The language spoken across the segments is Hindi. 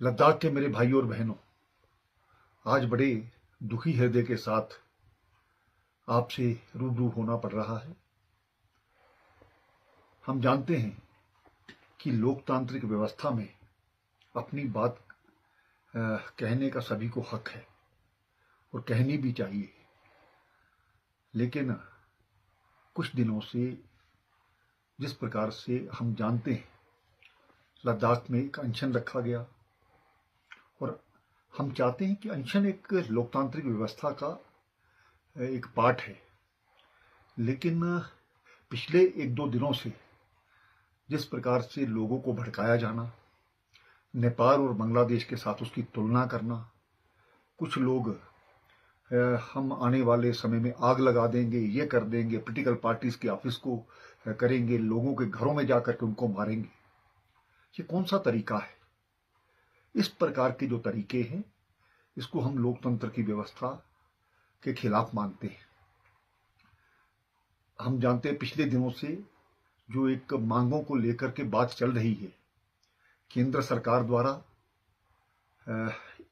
लद्दाख के मेरे भाइयों और बहनों, आज बड़े दुखी हृदय के साथ आपसे रूबरू होना पड़ रहा है। हम जानते हैं कि लोकतांत्रिक व्यवस्था में अपनी बात कहने का सभी को हक है और कहनी भी चाहिए, लेकिन कुछ दिनों से जिस प्रकार से हम जानते हैं लद्दाख में एक अनशन रखा गया और हम चाहते हैं कि अनशन एक लोकतांत्रिक व्यवस्था का एक पार्ट है, लेकिन पिछले एक दो दिनों से जिस प्रकार से लोगों को भड़काया जाना, नेपाल और बांग्लादेश के साथ उसकी तुलना करना, कुछ लोग हम आने वाले समय में आग लगा देंगे, ये कर देंगे, पॉलिटिकल पार्टीज के ऑफिस को करेंगे, लोगों के घरों में जाकर के उनको मारेंगे, ये कौन सा तरीका है? इस प्रकार के जो तरीके हैं इसको हम लोकतंत्र की व्यवस्था के खिलाफ मानते हैं। हम जानते हैं पिछले दिनों से जो एक मांगों को लेकर के बात चल रही है, केंद्र सरकार द्वारा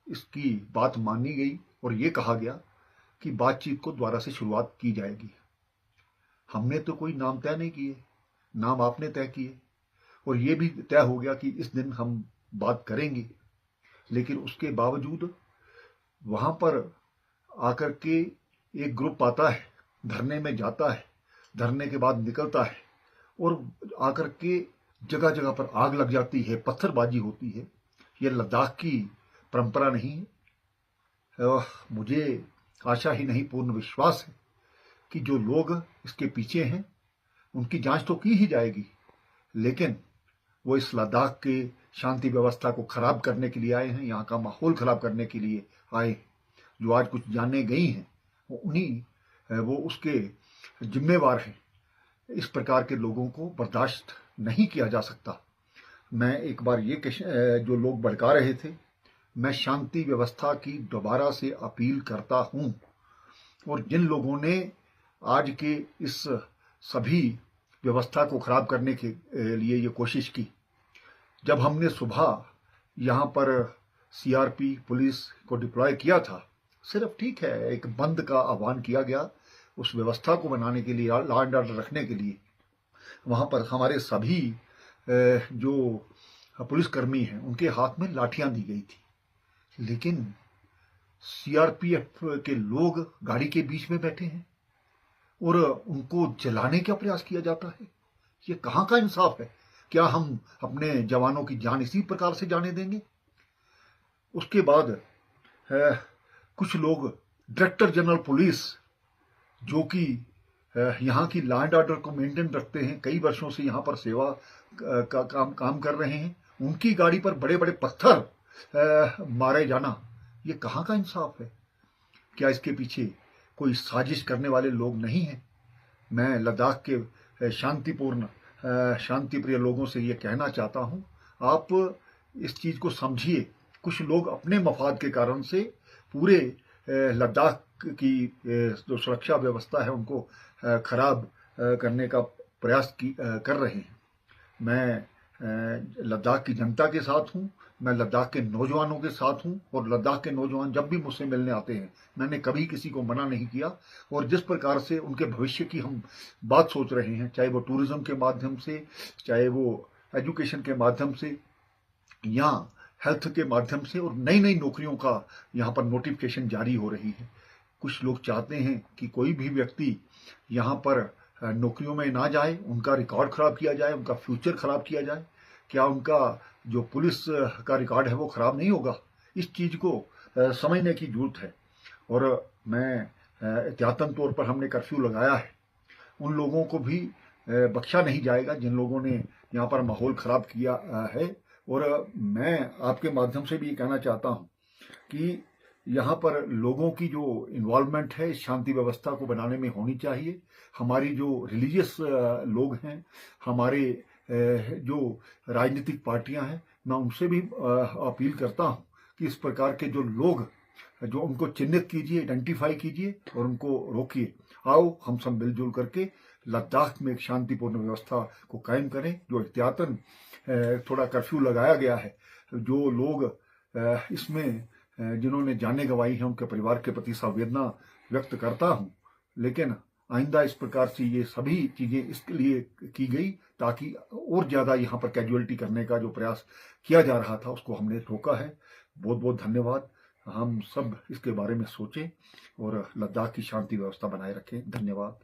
इसकी बात मानी गई और ये कहा गया कि बातचीत को दोबारा से शुरुआत की जाएगी। हमने तो कोई नाम तय नहीं किए, नाम आपने तय किए और ये भी तय हो गया कि इस दिन हम बात करेंगे, लेकिन उसके बावजूद वहां पर आकर के एक ग्रुप आता है, धरने में जाता है, धरने के बाद निकलता है और आकर के जगह जगह पर आग लग जाती है, पत्थरबाजी होती है। यह लद्दाख की परंपरा नहीं है। मुझे आशा ही नहीं पूर्ण विश्वास है कि जो लोग इसके पीछे हैं उनकी जांच तो की ही जाएगी, लेकिन वो इस लद्दाख के शांति व्यवस्था को खराब करने के लिए आए हैं, यहाँ का माहौल खराब करने के लिए आए। जो आज कुछ जाने गई हैं वो उसके जिम्मेवार हैं। इस प्रकार के लोगों को बर्दाश्त नहीं किया जा सकता। मैं एक बार ये जो लोग भड़का रहे थे, मैं शांति व्यवस्था की दोबारा से अपील करता हूं और जिन लोगों ने आज के इस सभी व्यवस्था को खराब करने के लिए ये कोशिश की, जब हमने सुबह यहाँ पर सीआरपी पुलिस को डिप्लॉय किया था, सिर्फ ठीक है एक बंद का आह्वान किया गया उस व्यवस्था को बनाने के लिए, लॉ एंड ऑर्डर रखने के लिए। वहाँ पर हमारे सभी जो पुलिसकर्मी हैं उनके हाथ में लाठियां दी गई थी, लेकिन सीआरपीएफ के लोग गाड़ी के बीच में बैठे हैं और उनको जलाने का प्रयास किया जाता है। ये कहाँ का इंसाफ है? क्या हम अपने जवानों की जान इसी प्रकार से जाने देंगे? उसके बाद कुछ लोग डायरेक्टर जनरल पुलिस जो कि यहाँ की लॉ एंड ऑर्डर को मेंटेन रखते हैं, कई वर्षों से यहाँ पर सेवा का काम कर रहे हैं, उनकी गाड़ी पर बड़े बड़े पत्थर मारे जाना, ये कहाँ का इंसाफ है? क्या इसके पीछे कोई साजिश करने वाले लोग नहीं हैं? मैं लद्दाख के शांति प्रिय लोगों से ये कहना चाहता हूँ, आप इस चीज को समझिए। कुछ लोग अपने मफाद के कारण से पूरे लद्दाख की जो सुरक्षा व्यवस्था है उनको खराब करने का प्रयास कर रहे हैं। मैं लद्दाख की जनता के साथ हूँ, मैं लद्दाख के नौजवानों के साथ हूँ और लद्दाख के नौजवान जब भी मुझसे मिलने आते हैं मैंने कभी किसी को मना नहीं किया। और जिस प्रकार से उनके भविष्य की हम बात सोच रहे हैं, चाहे वो टूरिज्म के माध्यम से, चाहे वो एजुकेशन के माध्यम से या हेल्थ के माध्यम से, और नई नई नौकरियों का यहाँ पर नोटिफिकेशन जारी हो रही है। कुछ लोग चाहते हैं कि कोई भी व्यक्ति यहाँ पर नौकरियों में ना जाए, उनका रिकॉर्ड खराब किया जाए, उनका फ्यूचर खराब किया जाए। क्या उनका जो पुलिस का रिकॉर्ड है वो खराब नहीं होगा? इस चीज को समझने की जरूरत है। और मैं एहतियातन तौर पर हमने कर्फ्यू लगाया है, उन लोगों को भी बख्शा नहीं जाएगा जिन लोगों ने यहाँ पर माहौल खराब किया है। और मैं आपके माध्यम से भी ये कहना चाहता हूँ कि यहाँ पर लोगों की जो इन्वॉल्वमेंट है इस शांति व्यवस्था को बनाने में होनी चाहिए। हमारी जो रिलीजियस लोग हैं, हमारे जो राजनीतिक पार्टियां हैं, मैं उनसे भी अपील करता हूं कि इस प्रकार के जो लोग जो उनको चिन्हित कीजिए, आइडेंटिफाई कीजिए और उनको रोकिए। आओ हम सब मिलजुल करके लद्दाख में एक शांतिपूर्ण व्यवस्था को कायम करें। जो एहतियातन थोड़ा कर्फ्यू लगाया गया है, जो लोग इसमें जिन्होंने जानें गंवाई हैं उनके परिवार के प्रति संवेदना व्यक्त करता हूं। लेकिन आइंदा इस प्रकार से ये सभी चीजें इसके लिए की गई ताकि और ज्यादा यहाँ पर कैजुअलिटी करने का जो प्रयास किया जा रहा था उसको हमने रोका है। बहुत बहुत धन्यवाद। हम सब इसके बारे में सोचें और लद्दाख की शांति व्यवस्था बनाए रखें। धन्यवाद।